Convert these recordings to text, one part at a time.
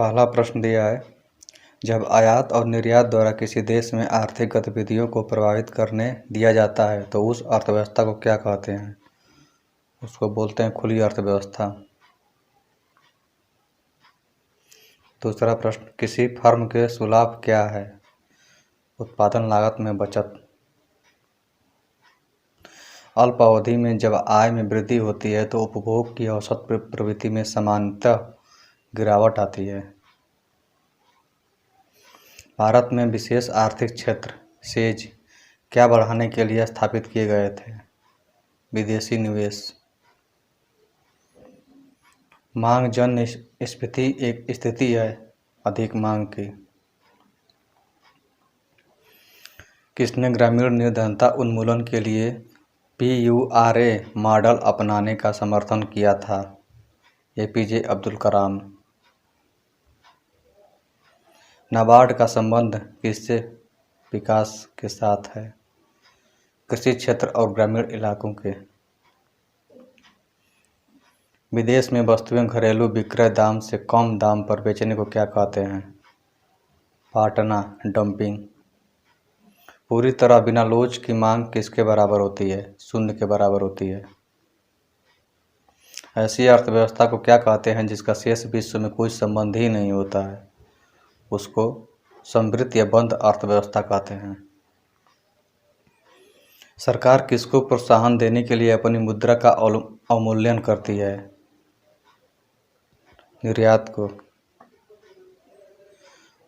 पहला प्रश्न दिया है, जब आयात और निर्यात द्वारा किसी देश में आर्थिक गतिविधियों को प्रभावित करने दिया जाता है तो उस अर्थव्यवस्था को क्या कहते हैं? उसको बोलते हैं खुली अर्थव्यवस्था। दूसरा प्रश्न, किसी फर्म के सुलाभ क्या है? उत्पादन लागत में बचत। अल्प अवधि में जब आय में वृद्धि होती है तो उपभोग की औसत प्रवृत्ति में सामान्यतः गिरावट आती है। भारत में विशेष आर्थिक क्षेत्र सेज क्या बढ़ाने के लिए स्थापित किए गए थे? विदेशी निवेश। मांग जन्य स्फीति एक स्थिति है अधिक मांग की। किसने ग्रामीण निर्धनता उन्मूलन के लिए PURA मॉडल अपनाने का समर्थन किया था? APJ अब्दुल कलाम। नाबार्ड का संबंध किससे विकास के साथ है? कृषि क्षेत्र और ग्रामीण इलाकों के। विदेश में वस्तुएं घरेलू विक्रय दाम से कम दाम पर बेचने को क्या कहते हैं? पाटना डंपिंग। पूरी तरह बिना लोच की मांग किसके बराबर होती है? शून्य के बराबर होती है। ऐसी अर्थव्यवस्था को क्या कहते हैं जिसका शेष विश्व में कोई संबंध ही नहीं होता है? उसको समृद्ध या बंद अर्थव्यवस्था कहते हैं। सरकार किसको प्रोत्साहन देने के लिए अपनी मुद्रा का अवमूल्यन करती है? निर्यात को।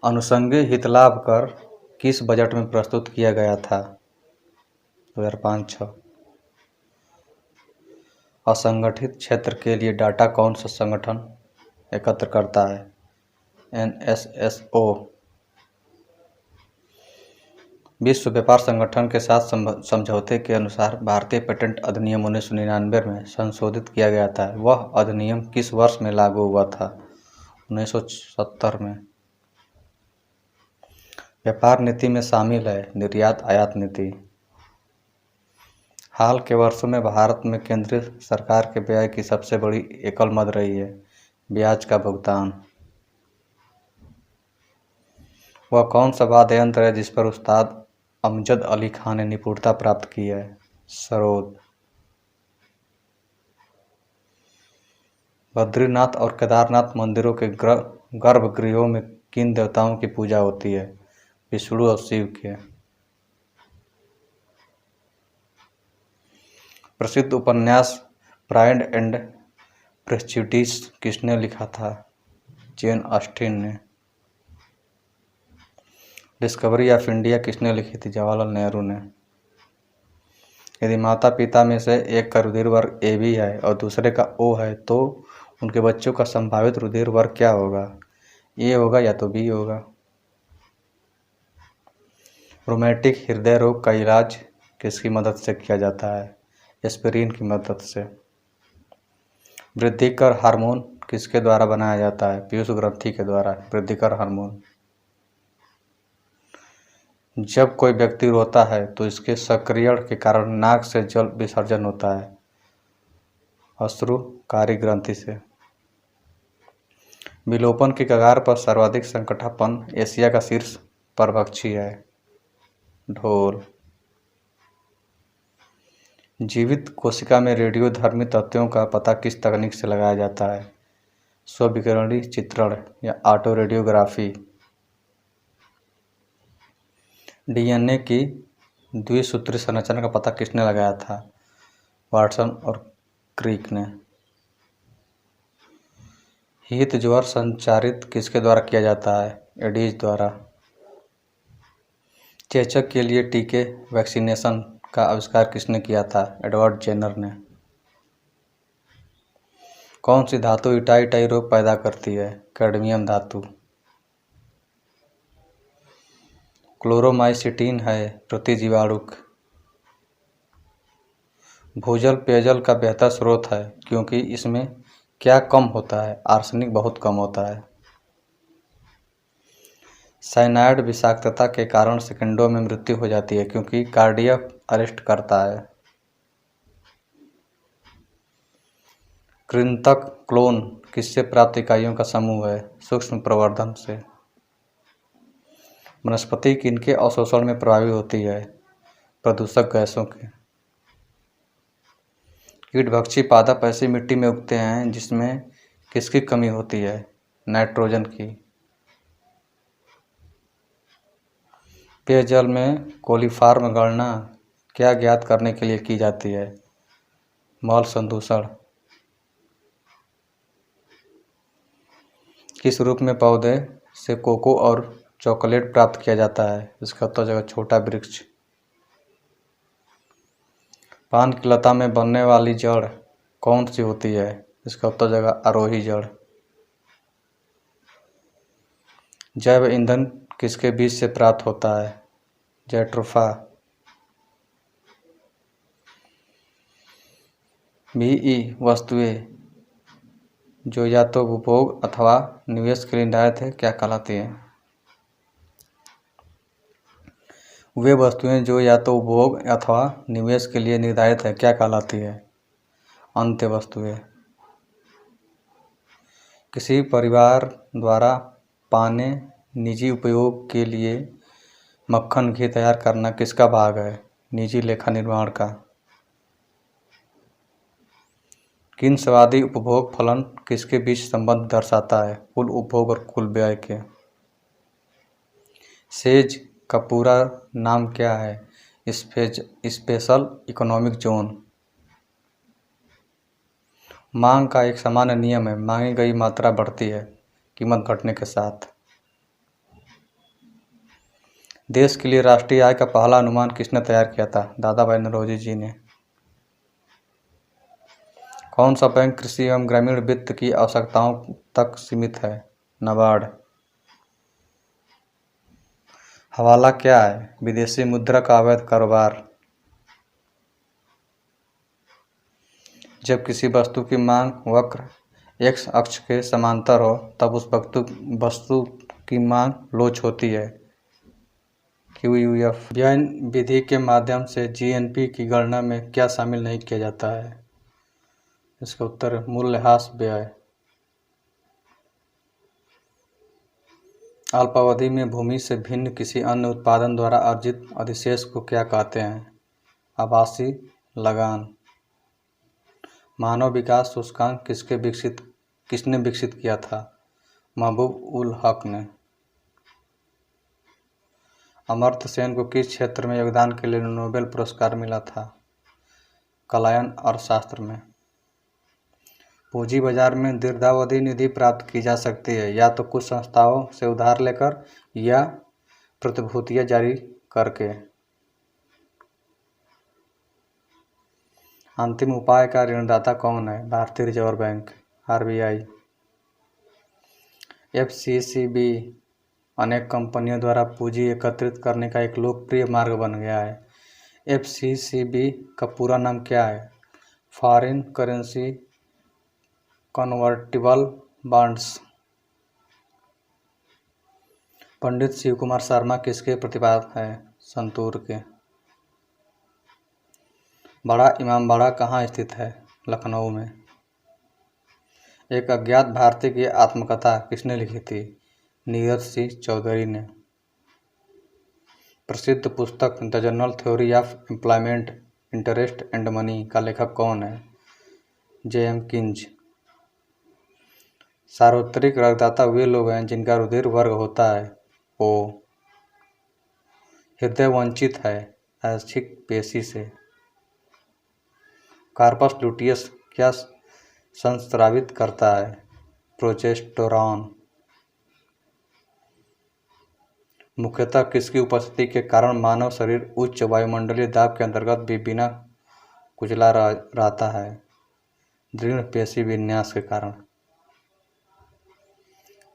अनुषंगी हितलाभ कर किस बजट में प्रस्तुत किया गया था? 2005-06। असंगठित क्षेत्र के लिए डाटा कौन सा संगठन एकत्र करता है? NSSO। विश्व व्यापार संगठन के साथ समझौते के अनुसार भारतीय पेटेंट अधिनियम 1999 में संशोधित किया गया था। वह अधिनियम किस वर्ष में लागू हुआ था? 1970 में। व्यापार नीति में शामिल है निर्यात आयात नीति। हाल के वर्षों में भारत में केंद्रीय सरकार के व्यय की सबसे बड़ी एकल मद रही है ब्याज का भुगतान। वह कौन सा वाद्य यंत्र है जिस पर उस्ताद अमजद अली खान ने निपुणता प्राप्त की है? सरोद। बद्रीनाथ और केदारनाथ मंदिरों के गर्भगृहों में किन देवताओं की पूजा होती है? विष्णु और शिव के। प्रसिद्ध उपन्यास प्राइड एंड प्रेजुडिस किसने लिखा था? जेन ऑस्टिन ने। डिस्कवरी ऑफ इंडिया किसने लिखी थी? जवाहरलाल नेहरू ने। यदि माता पिता में से एक का रुधिर वर्ग AB है और दूसरे का O है तो उनके बच्चों का संभावित रुधिर वर्ग क्या होगा? A होगा या तो B होगा। रोमैटिक हृदय रोग का इलाज किसकी मदद से किया जाता है? एस्पिरिन की मदद से। वृद्धिकर हार्मोन किसके द्वारा बनाया जाता है? पीयूष ग्रंथि के द्वारा वृद्धिकर हार्मोन। जब कोई व्यक्ति रोता है तो इसके सक्रियण के कारण नाक से जल विसर्जन होता है अश्रुकारी ग्रंथि से। विलोपन की कगार पर सर्वाधिक संकटापन्न एशिया का शीर्ष परभक्षी है ढोल। जीवित कोशिका में रेडियोधर्मी तत्वों का पता किस तकनीक से लगाया जाता है? स्व-विकिरणीय चित्रण या ऑटो रेडियोग्राफी। DNA की द्विसूत्री संरचना का पता किसने लगाया था? वाटसन और क्रिक ने। हीत ज्वर संचारित किसके द्वारा किया जाता है? एडीज द्वारा। चेचक के लिए टीके वैक्सीनेशन का आविष्कार किसने किया था? एडवर्ड जेनर ने। कौन सी धातु इटाई रोग पैदा करती है? कैडमियम धातु। क्लोरोमाइसिटीन है प्रतिजीवाणुक। भूजल पेयजल का बेहतर स्रोत है क्योंकि इसमें क्या कम होता है? आर्सेनिक बहुत कम होता है। साइनाइड विषाक्तता के कारण सेकंडों में मृत्यु हो जाती है क्योंकि कार्डियक अरेस्ट करता है। कृंतक क्लोन किससे प्राप्त इकाइयों का समूह है? सूक्ष्म प्रवर्धन से। वनस्पति किनके अवशोषण में प्रभावी होती है? प्रदूषक गैसों के। कीटभक्षी पादप ऐसी मिट्टी में उगते हैं जिसमें किसकी कमी होती है? नाइट्रोजन की। पेयजल में कोलीफॉर्म गणना क्या ज्ञात करने के लिए की जाती है? मल संदूषण। किस रूप में पौधे से कोको और चॉकलेट प्राप्त किया जाता है? इसका उत्तर जगह छोटा वृक्ष। पान की लता में बनने वाली जड़ कौन सी होती है? इसका उत्तर जगह आरोही जड़। जैव ईंधन किसके बीज से प्राप्त होता है? जैट्रोफा। बीई वस्तुएं जो या तो उपभोग अथवा निवेश के लिए निर्धारित है क्या कहलाती हैं? वे वस्तुएं जो या तो उपभोग अथवा निवेश के लिए निर्धारित है क्या कहलाती है? अंत्य वस्तुएं। किसी परिवार द्वारा पाने निजी उपयोग के लिए मक्खन घी तैयार करना किसका भाग है? निजी लेखा निर्माण का। किन स्वादी उपभोग फलन किसके बीच संबंध दर्शाता है? कुल उपभोग और कुल व्यय के। सेज का पूरा नाम क्या है? Special economic zone. मांग का एक सामान्य नियम है, मांगी गई मात्रा बढ़ती है कीमत घटने के साथ। देश के लिए राष्ट्रीय आय का पहला अनुमान किसने तैयार किया था? दादा भाई नौरोजी जी ने। कौन सा बैंक कृषि एवं ग्रामीण वित्त की आवश्यकताओं तक सीमित है? नाबार्ड। हवाला क्या है? विदेशी मुद्रा का अवैध कारोबार। जब किसी वस्तु की मांग वक्र एक्स अक्ष के समांतर हो तब उस वस्तु की मांग लोच होती है। QUF। व्यय विधि के माध्यम से GNP की गणना में क्या शामिल नहीं किया जाता है? इसका उत्तर मूल्यह्रास व्यय। अल्पावधि में भूमि से भिन्न किसी अन्य उत्पादन द्वारा अर्जित अधिशेष को क्या कहते हैं? आभासी लगान। मानव विकास सूचकांक किसने विकसित किया था? महबूब उल हक ने। अमर्त्य सेन को किस क्षेत्र में योगदान के लिए नोबेल पुरस्कार मिला था? कलायन अर्थशास्त्र में। पूंजी बाजार में दीर्घावधि निधि प्राप्त की जा सकती है या तो कुछ संस्थाओं से उधार लेकर या प्रतिभूतियां जारी करके। अंतिम उपाय का ऋणदाता कौन है? भारतीय रिजर्व बैंक RBI। FCCB अनेक कंपनियों द्वारा पूंजी एकत्रित करने का एक लोकप्रिय मार्ग बन गया है। FCCB का पूरा नाम क्या है? Foreign currency convertible bonds. Pandit Shiv Kumar Sharma किसके प्रतिपादक हैं? संतूर के। बड़ा इमामबाड़ा कहाँ स्थित है? लखनऊ में। एक अज्ञात भारतीय की आत्मकथा किसने लिखी थी? नीरज सिंह चौधरी ने। प्रसिद्ध पुस्तक the general theory of employment, interest and money का लेखक कौन है? JM किंज। सार्वत्रिक रक्तदाता वे लोग हैं जिनका रुधिर वर्ग होता है O। हृदय वंचित है ऐच्छिक पेशी से। कार्पस लुटियस क्या संस्रावित करता है? प्रोजेस्टेरॉन। मुख्यतः किसकी उपस्थिति के कारण मानव शरीर उच्च वायुमंडलीय दाब के अंतर्गत भी बिना कुचला रहता है? दृढ़ पेशी विन्यास के कारण।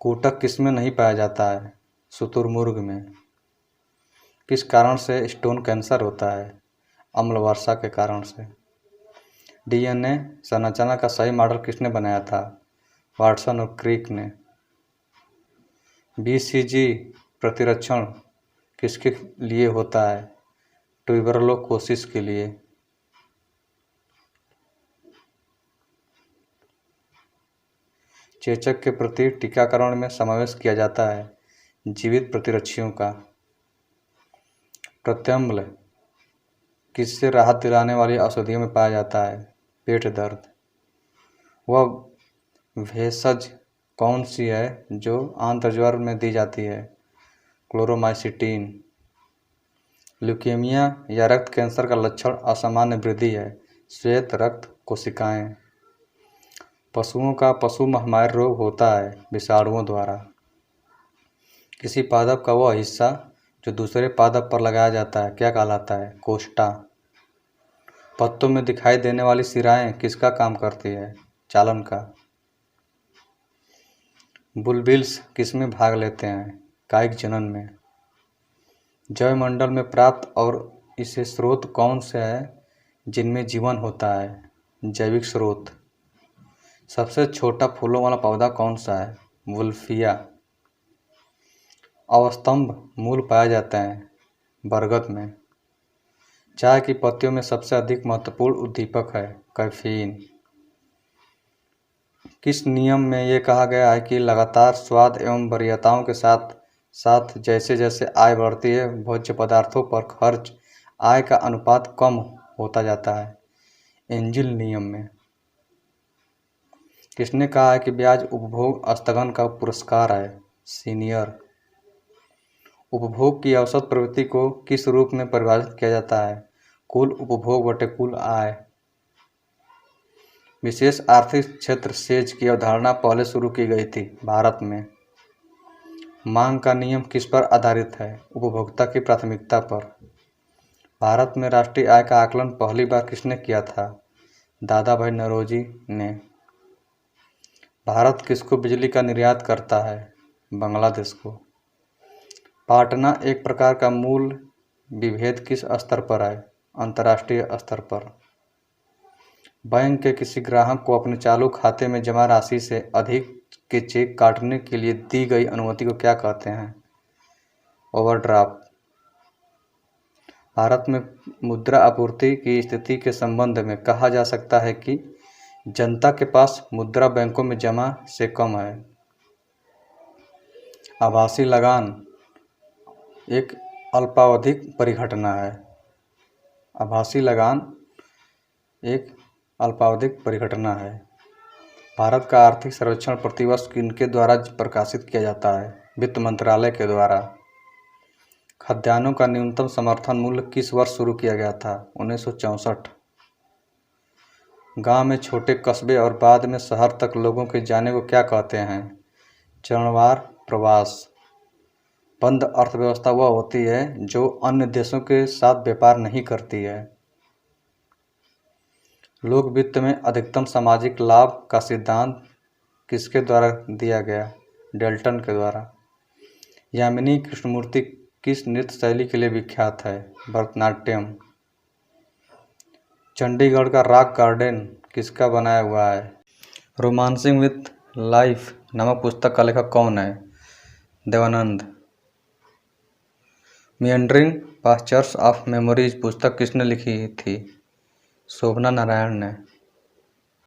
कूटक किसमें नहीं पाया जाता है? शुतुरमुर्ग में। किस कारण से स्टोन कैंसर होता है? अम्ल वर्षा के कारण से। DNA संरचना का सही मॉडल किसने बनाया था? वाटसन और क्रिक ने। BCG प्रतिरक्षण किसके लिए होता है? ट्यूबरलोकोसिस के लिए। चेचक के प्रति टीकाकरण में समावेश किया जाता है जीवित प्रतिरक्षियों का। प्रत्यम्ल किससे राहत दिलाने वाली औषधियों में पाया जाता है? पेट दर्द। वह भेषज कौन सी है जो आंतज्वर में दी जाती है? क्लोरोमाइसिटीन। ल्यूकेमिया या रक्त कैंसर का लक्षण असामान्य वृद्धि है, श्वेत रक्त कोशिकाएं। पशुओं का पशु महामारी रोग होता है विषाणुओं द्वारा। किसी पादप का वह हिस्सा जो दूसरे पादप पर लगाया जाता है क्या कहलाता है? कोष्ठा। पत्तों में दिखाई देने वाली सिराएं किसका काम करती है? चालन का। बुलबिल्स किसमें भाग लेते हैं? कायिक जनन में। जैवमंडल में प्राप्त और इसे स्रोत कौन से है जिनमें जीवन होता है? जैविक स्रोत। सबसे छोटा फूलों वाला पौधा कौन सा है? वुल्फिया। अवस्तंभ मूल पाए जाते हैं बरगद में। चाय की पत्तियों में सबसे अधिक महत्वपूर्ण उद्दीपक है कैफीन। किस नियम में यह कहा गया है कि लगातार स्वाद एवं वरीयताओं के साथ साथ जैसे जैसे आय बढ़ती है भोज्य पदार्थों पर खर्च आय का अनुपात कम होता जाता है? एंजिल नियम में। किसने कहा है कि ब्याज उपभोग स्थगन का पुरस्कार है? सीनियर। उपभोग की औसत प्रवृत्ति को किस रूप में परिभाषित किया जाता है? कुल उपभोग बटे कुल आय। विशेष आर्थिक क्षेत्र सेज की अवधारणा पहले शुरू की गई थी भारत में। मांग का नियम किस पर आधारित है? उपभोक्ता की प्राथमिकता पर। भारत में राष्ट्रीय आय का आकलन पहली बार किसने किया था? दादा भाई नौरोजी ने। भारत किसको बिजली का निर्यात करता है? बांग्लादेश को। पाटना एक प्रकार का मूल विभेद किस स्तर पर है? अंतर्राष्ट्रीय स्तर पर। बैंक के किसी ग्राहक को अपने चालू खाते में जमा राशि से अधिक के चेक काटने के लिए दी गई अनुमति को क्या कहते हैं? ओवरड्राफ्ट। भारत में मुद्रा आपूर्ति की स्थिति के संबंध में कहा जा सकता है कि जनता के पास मुद्रा बैंकों में जमा से कम है। आभासी लगान एक अल्पावधिक परिघटना है। आभासी लगान एक अल्पावधिक परिघटना है। भारत का आर्थिक सर्वेक्षण प्रतिवर्ष किनके द्वारा प्रकाशित किया जाता है? वित्त मंत्रालय के द्वारा। खाद्यान्नों का न्यूनतम समर्थन मूल्य किस वर्ष शुरू किया गया था? 1964। गांव में छोटे कस्बे और बाद में शहर तक लोगों के जाने को क्या कहते हैं? चरणवार प्रवास। बंद अर्थव्यवस्था वह होती है जो अन्य देशों के साथ व्यापार नहीं करती है। लोक वित्त में अधिकतम सामाजिक लाभ का सिद्धांत किसके द्वारा दिया गया? डेल्टन के द्वारा। यामिनी कृष्णमूर्ति किस नृत्य शैली के लिए विख्यात है? भरतनाट्यम। चंडीगढ़ का रॉक गार्डन किसका बनाया हुआ है? रोमांसिंग विथ लाइफ नामक पुस्तक का लेखक कौन है? Devanand. Meandering pastures of memories पुस्तक किसने लिखी थी? शोभना नारायण ने।